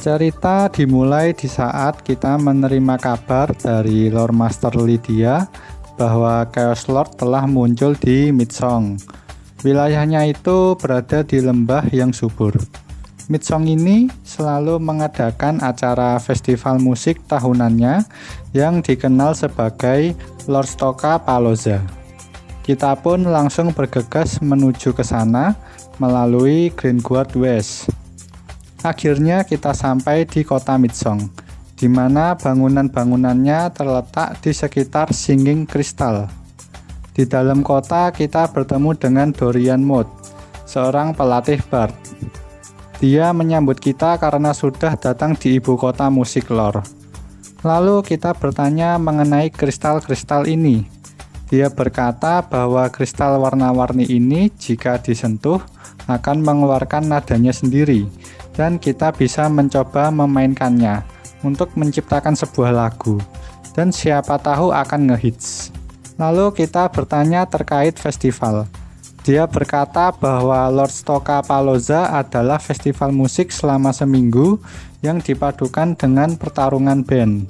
Cerita dimulai di saat kita menerima kabar dari Lore Master Lydia bahwa Chaos Lord telah muncul di Midsong. Wilayahnya itu berada di lembah yang subur. Midsong ini selalu mengadakan acara festival musik tahunannya yang dikenal sebagai Lorstoka Palooza. Kita pun langsung bergegas menuju ke sana melalui Greenguard West. Akhirnya kita sampai di kota Midsong, di mana bangunan-bangunannya terletak di sekitar Singing Crystal. Di dalam kota kita bertemu dengan Dorian Mode, seorang pelatih bard. Dia menyambut kita karena sudah datang di ibu kota musik lore. Lalu kita bertanya mengenai kristal-kristal ini. Dia berkata bahwa kristal warna-warni ini jika disentuh akan mengeluarkan nadanya sendiri, dan kita bisa mencoba memainkannya untuk menciptakan sebuah lagu, dan siapa tahu akan ngehits. Lalu kita bertanya terkait festival. Dia berkata bahwa Lorstoka Palooza adalah festival musik selama seminggu yang dipadukan dengan pertarungan band.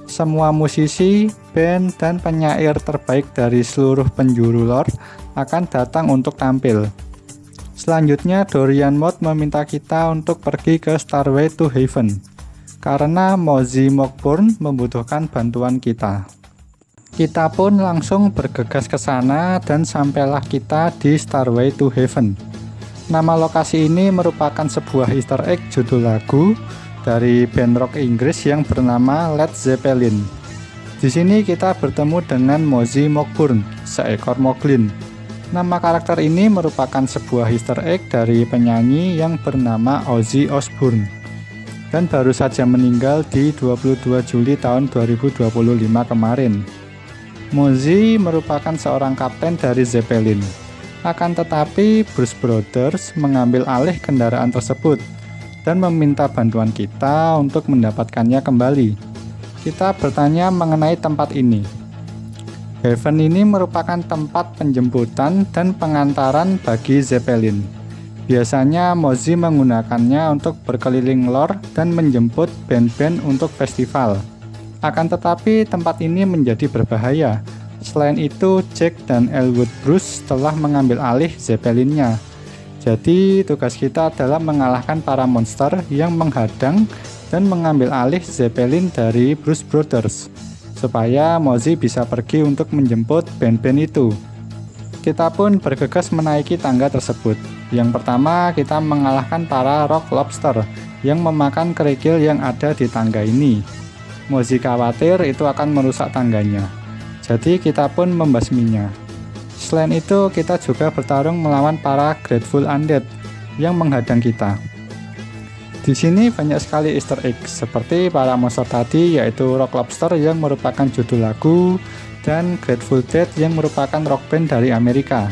Semua musisi, band, dan penyair terbaik dari seluruh penjuru lore akan datang untuk tampil. Selanjutnya, Dorian Mode meminta kita untuk pergi ke Starway to Heaven karena Mozzie Mogburn membutuhkan bantuan kita. Kita pun langsung bergegas ke sana dan sampailah kita di Starway to Heaven. Nama lokasi ini merupakan sebuah Easter egg judul lagu dari band rock Inggris yang bernama Led Zeppelin. Di sini kita bertemu dengan Mozzie Mogburn, seekor Moglin. Nama karakter ini merupakan sebuah Easter egg dari penyanyi yang bernama Ozzy Osbourne dan baru saja meninggal di 22 Juli tahun 2025 kemarin. Mozzie merupakan seorang kapten dari Zeppelin. Akan tetapi Bruce Brothers mengambil alih kendaraan tersebut dan meminta bantuan kita untuk mendapatkannya kembali. Kita bertanya mengenai tempat ini. Heaven ini merupakan tempat penjemputan dan pengantaran bagi Zeppelin. Biasanya Mozzie menggunakannya untuk berkeliling lore dan menjemput band-band untuk festival. Akan tetapi tempat ini menjadi berbahaya. Selain itu, Jack dan Elwood Bruce telah mengambil alih Zeppelinnya. Jadi tugas kita adalah mengalahkan para monster yang menghadang dan mengambil alih Zeppelin dari Bruce Brothers, supaya Mozzie bisa pergi untuk menjemput band-band itu. Kita pun bergegas menaiki tangga tersebut. Yang pertama, kita mengalahkan para Rock Lobster yang memakan kerikil yang ada di tangga ini. Mozzie khawatir itu akan merusak tangganya, jadi kita pun membasminya. Selain itu, kita juga bertarung melawan para Grateful Undead yang menghadang kita. Di sini banyak sekali Easter egg seperti para monster tadi, yaitu Rock Lobster yang merupakan judul lagu dan Grateful Dead yang merupakan rock band dari Amerika.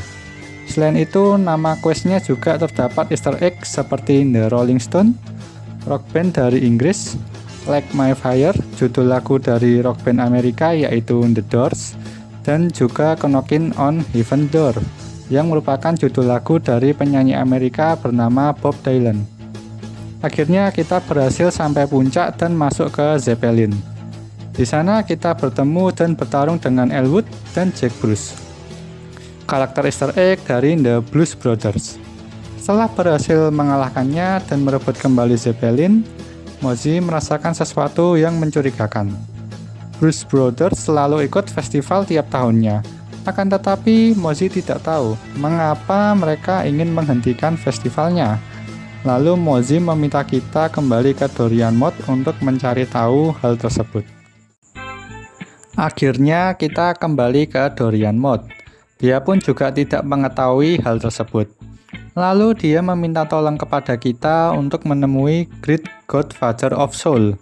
Selain itu, nama questnya juga terdapat Easter egg seperti The Rolling Stone, rock band dari Inggris, Like My Fire, judul lagu dari rock band Amerika yaitu The Doors, dan juga Knockin' on Heaven Door yang merupakan judul lagu dari penyanyi Amerika bernama Bob Dylan. Akhirnya kita berhasil sampai puncak dan masuk ke Zeppelin. Di sana kita bertemu dan bertarung dengan Elwood dan Jack Bruce, karakter Easter egg dari The Blues Brothers. Setelah berhasil mengalahkannya dan merebut kembali Zeppelin, Mozzie merasakan sesuatu yang mencurigakan. Bruce Brothers selalu ikut festival tiap tahunnya. Akan tetapi Mozzie tidak tahu mengapa mereka ingin menghentikan festivalnya. Lalu Mozzie meminta kita kembali ke Dorian Mode untuk mencari tahu hal tersebut. Akhirnya kita kembali ke Dorian Mode. Dia pun juga tidak mengetahui hal tersebut. Lalu dia meminta tolong kepada kita untuk menemui Great Godfather of Soul.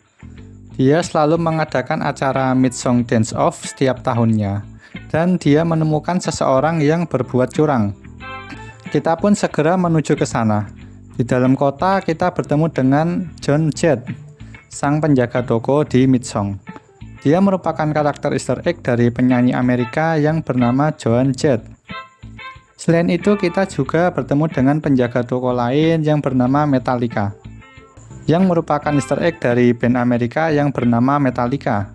Dia selalu mengadakan acara Midsong Dance Off setiap tahunnya, dan dia menemukan seseorang yang berbuat curang. Kita pun segera menuju ke sana. Di dalam kota kita bertemu dengan John Jett, sang penjaga toko di Midsong. Dia merupakan karakter Easter egg dari penyanyi Amerika yang bernama Joan Jett. Selain itu kita juga bertemu dengan penjaga toko lain yang bernama Metallica. yang merupakan Easter egg dari band Amerika yang bernama Metallica.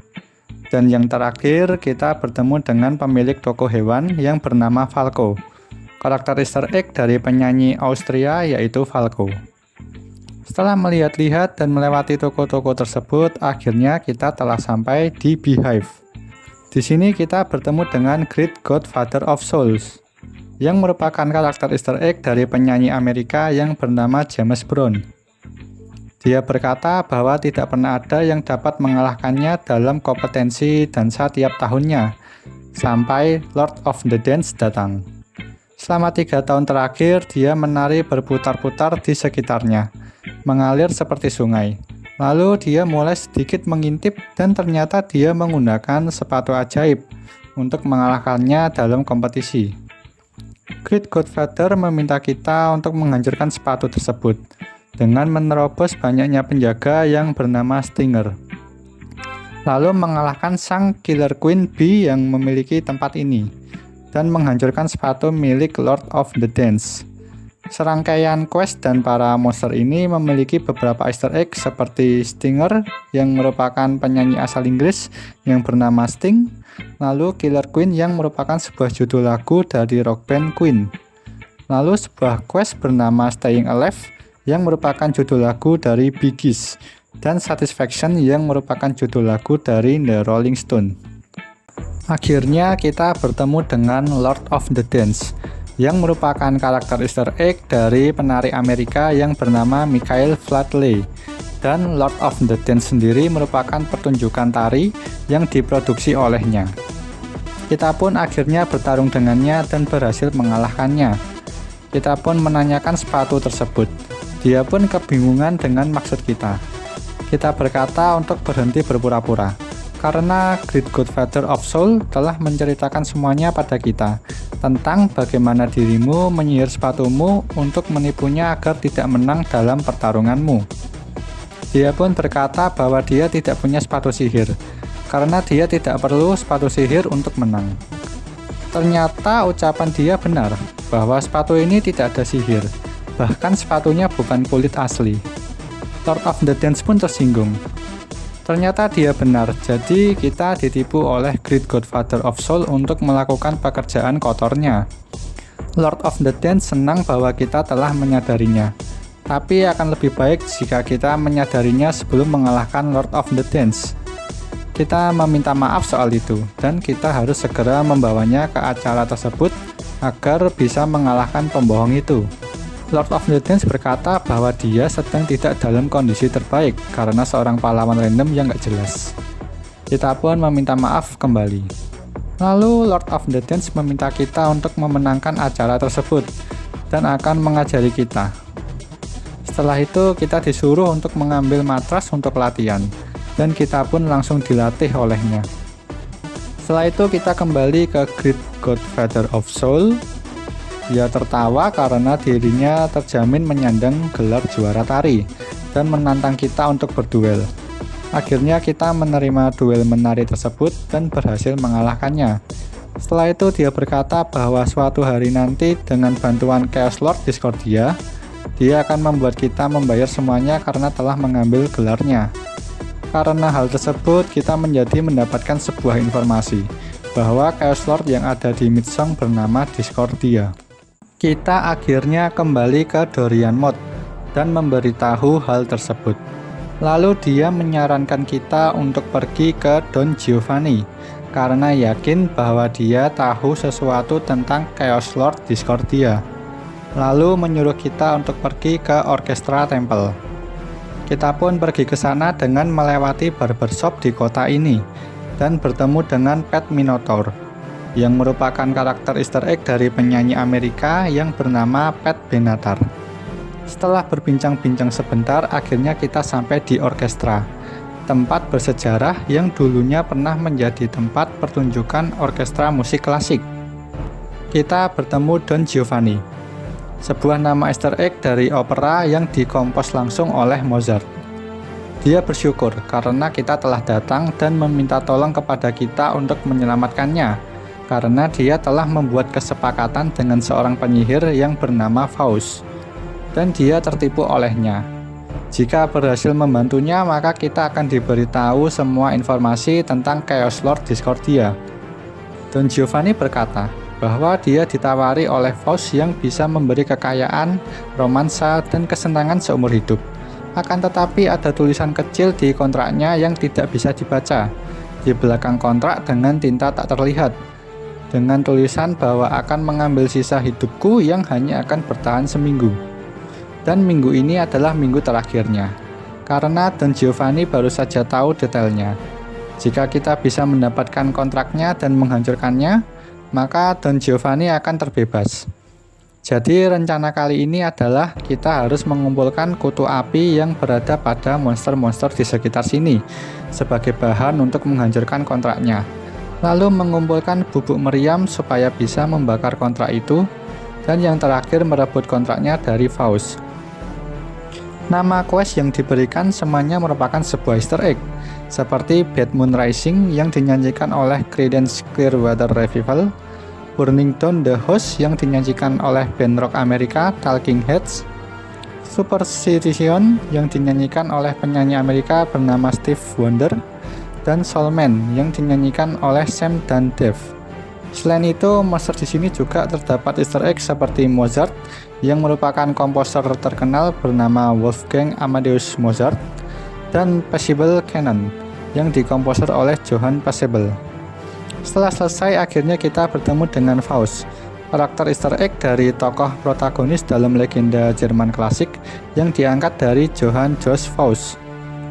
Dan yang terakhir, kita bertemu dengan pemilik toko hewan yang bernama Falco. Karakter Easter egg dari penyanyi Austria yaitu Falco. Setelah melihat-lihat dan melewati toko-toko tersebut, akhirnya kita telah sampai di Beehive. Di sini kita bertemu dengan Great Godfather of Souls, yang merupakan karakter Easter egg dari penyanyi Amerika yang bernama James Brown. Dia berkata bahwa tidak pernah ada yang dapat mengalahkannya dalam kompetensi dansa tiap tahunnya, sampai Lord of the Dance datang. Selama 3 tahun terakhir, dia menari berputar-putar di sekitarnya, mengalir seperti sungai. Lalu dia mulai sedikit mengintip dan ternyata dia menggunakan sepatu ajaib untuk mengalahkannya dalam kompetisi. Great Godfather meminta kita untuk menghancurkan sepatu tersebut dengan menerobos banyaknya penjaga yang bernama Stinger, lalu mengalahkan sang Killer Queen Bee yang memiliki tempat ini, dan menghancurkan sepatu milik Lord of the Dance. Serangkaian quest dan para monster ini memiliki beberapa Easter egg seperti Stinger yang merupakan penyanyi asal Inggris yang bernama Sting, lalu Killer Queen yang merupakan sebuah judul lagu dari rock band Queen, lalu sebuah quest bernama Staying Alive yang merupakan judul lagu dari Bee Gees, dan Satisfaction yang merupakan judul lagu dari The Rolling Stone. Akhirnya kita bertemu dengan Lord of the Dance, yang merupakan karakter Easter egg dari penari Amerika yang bernama Michael Flatley. Dan Lord of the Dance sendiri merupakan pertunjukan tari yang diproduksi olehnya. Kita pun akhirnya bertarung dengannya dan berhasil mengalahkannya. Kita pun menanyakan sepatu tersebut. Dia pun kebingungan dengan maksud kita. Kita berkata untuk berhenti berpura-pura, karena Great Godfather of Soul telah menceritakan semuanya pada kita, tentang bagaimana dirimu menyihir sepatumu untuk menipunya agar tidak menang dalam pertarunganmu. Dia pun berkata bahwa dia tidak punya sepatu sihir, karena dia tidak perlu sepatu sihir untuk menang. Ternyata ucapan dia benar, bahwa sepatu ini tidak ada sihir. Bahkan sepatunya bukan kulit asli. Lord of the Dance pun tersinggung. Ternyata dia benar, jadi kita ditipu oleh Great Godfather of Soul untuk melakukan pekerjaan kotornya. Lord of the Dance senang bahwa kita telah menyadarinya, tapi akan lebih baik jika kita menyadarinya sebelum mengalahkan Lord of the Dance. Kita meminta maaf soal itu, dan kita harus segera membawanya ke acara tersebut agar bisa mengalahkan pembohong itu. Lord of the Dance berkata bahwa dia sedang tidak dalam kondisi terbaik karena seorang pahlawan random yang gak jelas. Kita pun meminta maaf kembali. Lalu Lord of the Dance meminta kita untuk memenangkan acara tersebut dan akan mengajari kita. Setelah itu kita disuruh untuk mengambil matras untuk latihan dan kita pun langsung dilatih olehnya. Setelah itu kita kembali ke Great Godfather of Soul. Dia tertawa karena dirinya terjamin menyandang gelar juara tari dan menantang kita untuk berduel. Akhirnya kita menerima duel menari tersebut dan berhasil mengalahkannya. Setelah itu dia berkata bahwa suatu hari nanti dengan bantuan Chaos Lord Discordia, dia akan membuat kita membayar semuanya karena telah mengambil gelarnya. Karena hal tersebut kita menjadi mendapatkan sebuah informasi bahwa Chaos Lord yang ada di Midsong bernama Discordia. Kita akhirnya kembali ke Dorian Mode dan memberitahu hal tersebut. Lalu dia menyarankan kita untuk pergi ke Don Giovanni karena yakin bahwa dia tahu sesuatu tentang Chaos Lord Discordia. Lalu menyuruh kita untuk pergi ke Orchestra Temple. Kita pun pergi ke sana dengan melewati barbershop di kota ini dan bertemu dengan Pat Minotaur, yang merupakan karakter Easter egg dari penyanyi Amerika yang bernama Pat Benatar. Setelah berbincang-bincang sebentar, akhirnya kita sampai di orkestra, tempat bersejarah yang dulunya pernah menjadi tempat pertunjukan orkestra musik klasik. Kita bertemu Don Giovanni, sebuah nama Easter egg dari opera yang dikompos langsung oleh Mozart. Dia bersyukur karena kita telah datang dan meminta tolong kepada kita untuk menyelamatkannya, karena dia telah membuat kesepakatan dengan seorang penyihir yang bernama Faust, dan dia tertipu olehnya. Jika berhasil membantunya, maka kita akan diberitahu semua informasi tentang Chaos Lord Discordia. Don Giovanni berkata bahwa dia ditawari oleh Faust yang bisa memberi kekayaan, romansa, dan kesenangan seumur hidup. Akan tetapi ada tulisan kecil di kontraknya yang tidak bisa dibaca di belakang kontrak dengan tinta tak terlihat, dengan tulisan bahwa akan mengambil sisa hidupku yang hanya akan bertahan seminggu. Dan minggu ini adalah minggu terakhirnya, karena Don Giovanni baru saja tahu detailnya. Jika kita bisa mendapatkan kontraknya dan menghancurkannya, maka Don Giovanni akan terbebas. Jadi rencana kali ini adalah kita harus mengumpulkan kutu api yang berada pada monster-monster di sekitar sini sebagai bahan untuk menghancurkan kontraknya. Lalu mengumpulkan bubuk meriam supaya bisa membakar kontrak itu, dan yang terakhir merebut kontraknya dari Faust. Nama quest yang diberikan semuanya merupakan sebuah easter egg, seperti Bad Moon Rising yang dinyanyikan oleh Creedence Clearwater Revival, Burning Down the House yang dinyanyikan oleh band rock Amerika Talking Heads, Superstition yang dinyanyikan oleh penyanyi Amerika bernama Steve Wonder, dan Soulman yang dinyanyikan oleh Sam dan Dave. Selain itu, monster di sini juga terdapat easter egg seperti Mozart yang merupakan komposer terkenal bernama Wolfgang Amadeus Mozart, dan Paisible Canon yang dikomposer oleh Johann Paisible. Setelah selesai, akhirnya kita bertemu dengan Faust, karakter easter egg dari tokoh protagonis dalam legenda Jerman klasik yang diangkat dari Johann Jos Faust.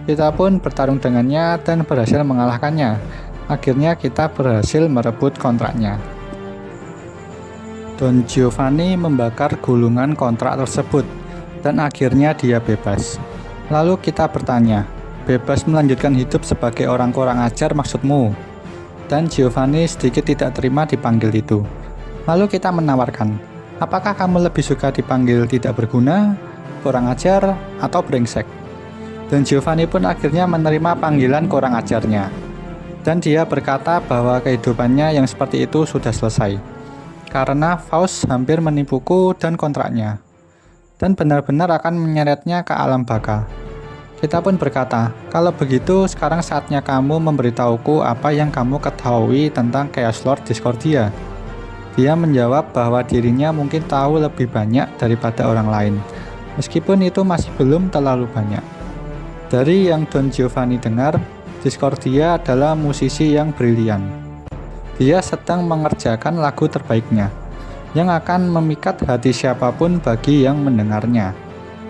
Kita pun bertarung dengannya dan berhasil mengalahkannya. Akhirnya kita berhasil merebut kontraknya. Don Giovanni membakar gulungan kontrak tersebut dan akhirnya dia bebas. Lalu kita bertanya, bebas melanjutkan hidup sebagai orang kurang ajar maksudmu? Dan Giovanni sedikit tidak terima dipanggil itu. Lalu kita menawarkan, apakah kamu lebih suka dipanggil tidak berguna, kurang ajar, atau brengsek? Dan Giovanni pun akhirnya menerima panggilan kurang ajarnya. Dan dia berkata bahwa kehidupannya yang seperti itu sudah selesai, karena Faust hampir menipuku dan kontraknya, dan benar-benar akan menyeretnya ke alam baka. Kita pun berkata, kalau begitu sekarang saatnya kamu memberitahuku apa yang kamu ketahui tentang Chaos Lord Discordia. Dia menjawab bahwa dirinya mungkin tahu lebih banyak daripada orang lain, meskipun itu masih belum terlalu banyak. Dari yang Don Giovanni dengar, Discordia adalah musisi yang brilian. Dia sedang mengerjakan lagu terbaiknya, yang akan memikat hati siapapun bagi yang mendengarnya.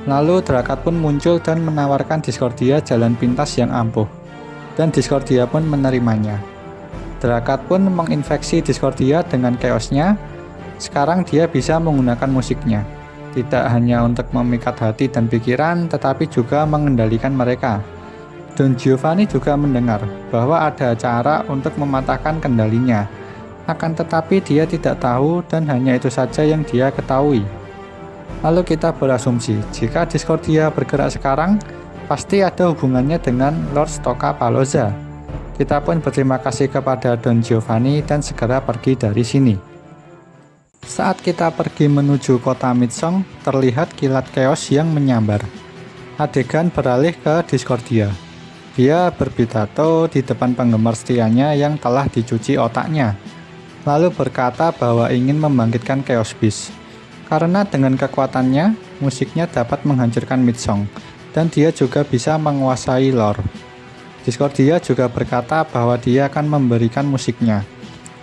Lalu Drakat pun muncul dan menawarkan Discordia jalan pintas yang ampuh, dan Discordia pun menerimanya. Drakat pun menginfeksi Discordia dengan chaosnya. Sekarang dia bisa menggunakan musiknya, tidak hanya untuk memikat hati dan pikiran, tetapi juga mengendalikan mereka. Don Giovanni juga mendengar bahwa ada cara untuk mematahkan kendalinya. Akan tetapi dia tidak tahu dan hanya itu saja yang dia ketahui. Lalu kita berasumsi, jika Discordia bergerak sekarang, pasti ada hubungannya dengan Lord Stokapalooza. Kita pun berterima kasih kepada Don Giovanni dan segera pergi dari sini. Saat kita pergi menuju kota Midsong, terlihat kilat chaos yang menyambar. Adegan beralih ke Discordia. Dia berpidato di depan penggemar setianya yang telah dicuci otaknya, lalu berkata bahwa ingin membangkitkan Chaos Beast. Karena dengan kekuatannya, musiknya dapat menghancurkan Midsong, dan dia juga bisa menguasai lore. Discordia juga berkata bahwa dia akan memberikan musiknya,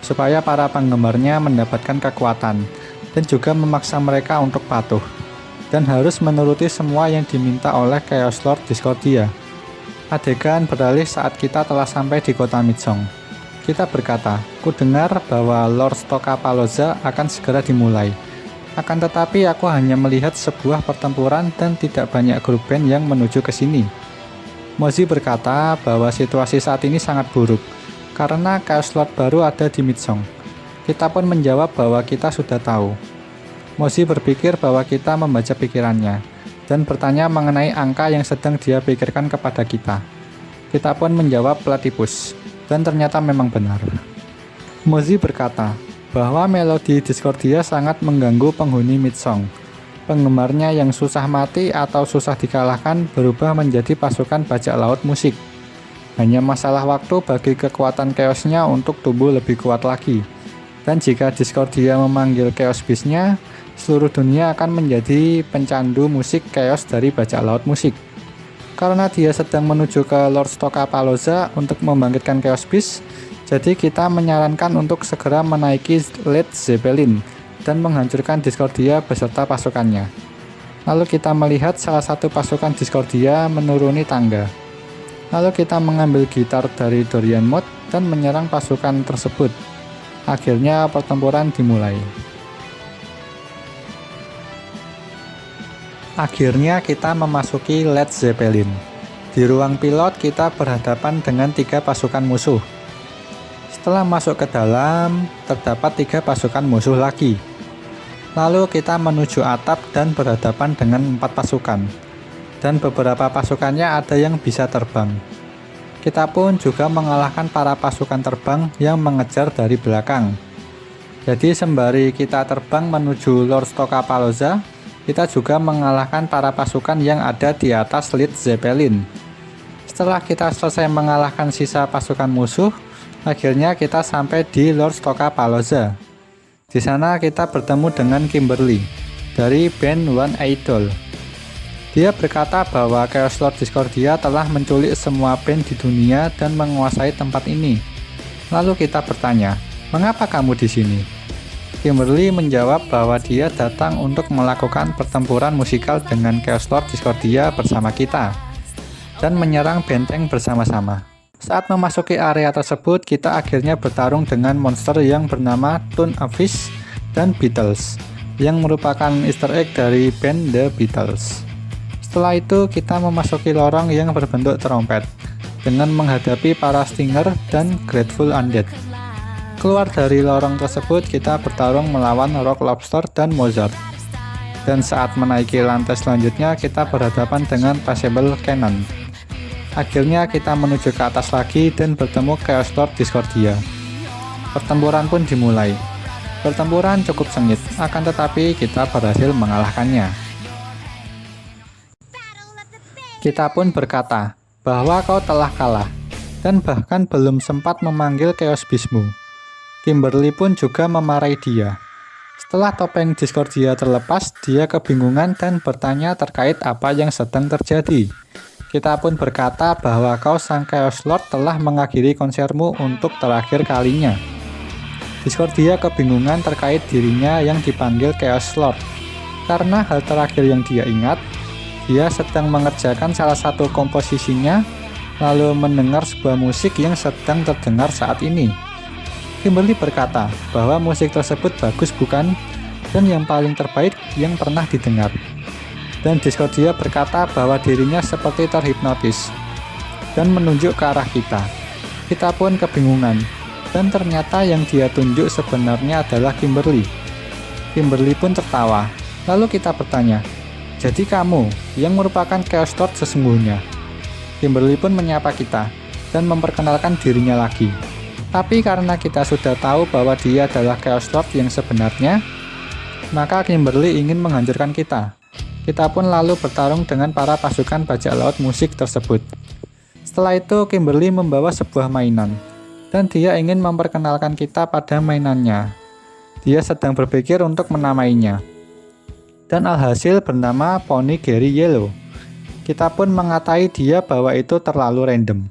supaya para penggemarnya mendapatkan kekuatan, dan juga memaksa mereka untuk patuh, dan harus menuruti semua yang diminta oleh Chaos Lord Discordia. Adegan beralih saat kita telah sampai di kota Midsong. Kita berkata, ku dengar bahwa Lord Stokapalooza akan segera dimulai. Akan tetapi aku hanya melihat sebuah pertempuran dan tidak banyak grup band yang menuju ke sini. Mozi berkata bahwa situasi saat ini sangat buruk, karena Chaos Lord baru ada di Midsong. Kita pun menjawab bahwa kita sudah tahu. Mozi berpikir bahwa kita membaca pikirannya, dan bertanya mengenai angka yang sedang dia pikirkan kepada kita. Kita pun menjawab platypus, dan ternyata memang benar. Mozi berkata bahwa melodi Discordia sangat mengganggu penghuni Midsong. Penggemarnya yang susah mati atau susah dikalahkan berubah menjadi pasukan bajak laut musik. Hanya masalah waktu bagi kekuatan chaosnya untuk tumbuh lebih kuat lagi. Dan jika Discordia memanggil Chaos Beast-nya, seluruh dunia akan menjadi pencandu musik chaos dari bajak laut musik. Karena dia sedang menuju ke Lord Stokapalooza untuk membangkitkan Chaos Beast, jadi kita menyarankan untuk segera menaiki Led Zeppelin dan menghancurkan Discordia beserta pasukannya. Lalu kita melihat salah satu pasukan Discordia menuruni tangga. Lalu kita mengambil gitar dari Dorian Mode dan menyerang pasukan tersebut. Akhirnya pertempuran dimulai. Akhirnya kita memasuki Led Zeppelin. Di ruang pilot kita berhadapan dengan 3 pasukan musuh. Setelah masuk ke dalam, terdapat 3 pasukan musuh lagi. Lalu kita menuju atap dan berhadapan dengan 4 pasukan. Dan beberapa pasukannya ada yang bisa terbang. Kita pun juga mengalahkan para pasukan terbang yang mengejar dari belakang. Jadi sembari kita terbang menuju Lord Stokapalooza, kita juga mengalahkan para pasukan yang ada di atas Led Zeppelin. Setelah kita selesai mengalahkan sisa pasukan musuh, akhirnya kita sampai di Lord Stokapalooza. Di sana kita bertemu dengan Kimberly dari band One Idol. Dia berkata bahwa Chaos Lord Discordia telah menculik semua band di dunia dan menguasai tempat ini. Lalu kita bertanya, "Mengapa kamu di sini?" Kimberly menjawab bahwa dia datang untuk melakukan pertempuran musikal dengan Chaos Lord Discordia bersama kita dan menyerang benteng bersama-sama. Saat memasuki area tersebut, kita akhirnya bertarung dengan monster yang bernama Tune a Fish dan Beatles, yang merupakan Easter egg dari band The Beatles. Setelah itu, kita memasuki lorong yang berbentuk trompet, dengan menghadapi para Stinger dan Grateful Undead. Keluar dari lorong tersebut, kita bertarung melawan Rock Lobster dan Mozart. Dan saat menaiki lantai selanjutnya, kita berhadapan dengan Passable Cannon. Akhirnya kita menuju ke atas lagi dan bertemu Chaos Lord Discordia. Pertempuran pun dimulai. Pertempuran cukup sengit, akan tetapi kita berhasil mengalahkannya. Kita pun berkata bahwa kau telah kalah, dan bahkan belum sempat memanggil Chaos Beast-mu. Kimberly pun juga memarahi dia. Setelah topeng Discordia terlepas, dia kebingungan dan bertanya terkait apa yang sedang terjadi. Kita pun berkata bahwa kau sang Chaos Lord telah mengakhiri konsermu untuk terakhir kalinya. Discordia kebingungan terkait dirinya yang dipanggil Chaos Lord. Karena hal terakhir yang dia ingat, dia sedang mengerjakan salah satu komposisinya, lalu mendengar sebuah musik yang sedang terdengar saat ini. Kimberly berkata bahwa musik tersebut bagus bukan? Dan yang paling terbaik yang pernah didengar. Dan Discordia berkata bahwa dirinya seperti terhipnotis dan menunjuk ke arah kita. Kita pun kebingungan, dan ternyata yang dia tunjuk sebenarnya adalah Kimberly. Kimberly pun tertawa. Lalu kita bertanya, "Jadi kamu yang merupakan Chaos Lord sesungguhnya?" Kimberly pun menyapa kita dan memperkenalkan dirinya lagi. Tapi karena kita sudah tahu bahwa dia adalah Chaos Lord yang sebenarnya, maka Kimberly ingin menghancurkan kita. Kita pun lalu bertarung dengan para pasukan bajak laut musik tersebut. Setelah itu, Kimberly membawa sebuah mainan, dan dia ingin memperkenalkan kita pada mainannya. Dia sedang berpikir untuk menamainya, dan alhasil bernama Pony Gary Yellow. Kita pun mengatai dia bahwa itu terlalu random,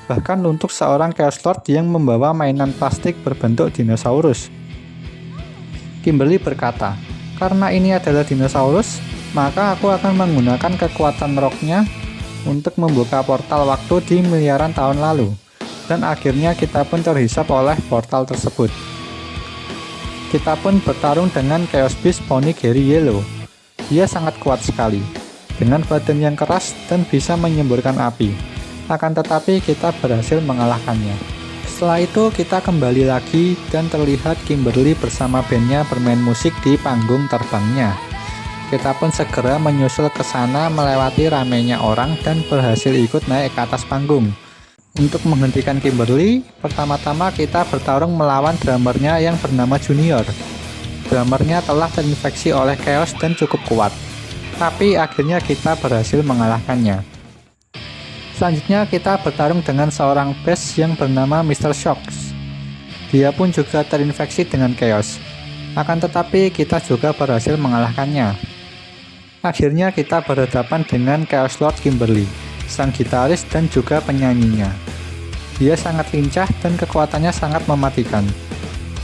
bahkan untuk seorang Chaos Lord yang membawa mainan plastik berbentuk dinosaurus. Kimberly berkata, "Karena ini adalah dinosaurus, maka aku akan menggunakan kekuatan rocknya untuk membuka portal waktu di miliaran tahun lalu." Dan akhirnya kita pun terhisap oleh portal tersebut. Kita pun bertarung dengan Chaos Beast Pony Gary Yellow. Dia sangat kuat sekali, dengan badan yang keras dan bisa menyemburkan api. Akan tetapi kita berhasil mengalahkannya. Setelah itu kita kembali lagi dan terlihat Kimberly bersama bandnya bermain musik di panggung terbangnya. Kita pun segera menyusul ke sana melewati ramainya orang dan berhasil ikut naik ke atas panggung. Untuk menghentikan Kimberly, pertama-tama kita bertarung melawan drummernya yang bernama Junior. drummernya telah terinfeksi oleh chaos dan cukup kuat. Tapi akhirnya kita berhasil mengalahkannya. Selanjutnya kita bertarung dengan seorang bass yang bernama Mr. Shocks. Dia pun juga terinfeksi dengan chaos. Akan tetapi kita juga berhasil mengalahkannya. Akhirnya kita berhadapan dengan Chaos Lord Kimberly, sang gitaris dan juga penyanyinya. Dia sangat lincah dan kekuatannya sangat mematikan.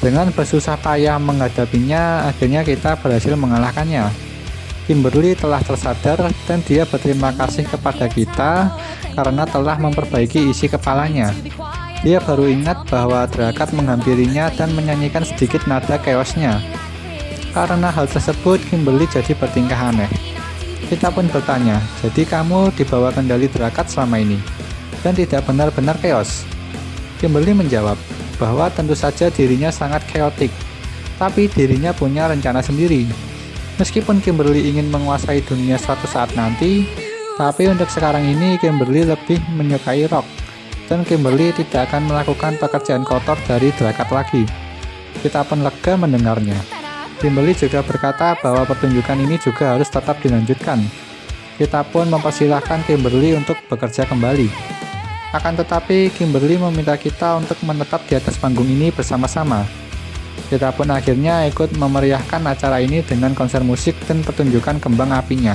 Dengan bersusah payah menghadapinya, akhirnya kita berhasil mengalahkannya. Kimberly telah tersadar dan dia berterima kasih kepada kita karena telah memperbaiki isi kepalanya. Dia baru ingat bahwa Drakat menghampirinya dan menyanyikan sedikit nada chaosnya. Karena hal tersebut, Kimberly jadi bertingkah aneh. Kita pun bertanya, jadi kamu dibawa kendali Drakat selama ini dan tidak benar-benar chaos? Kimberly menjawab bahwa tentu saja dirinya sangat chaotic, tapi dirinya punya rencana sendiri. Meskipun Kimberly ingin menguasai dunia suatu saat nanti, tapi untuk sekarang ini Kimberly lebih menyukai rock, dan Kimberly tidak akan melakukan pekerjaan kotor dari Drakat lagi. Kita pun lega mendengarnya. Kimberly juga berkata bahwa pertunjukan ini juga harus tetap dilanjutkan. Kita pun mempersilahkan Kimberly untuk bekerja kembali. Akan tetapi, Kimberly meminta kita untuk menetap di atas panggung ini bersama-sama. Kita pun akhirnya ikut memeriahkan acara ini dengan konser musik dan pertunjukan kembang apinya.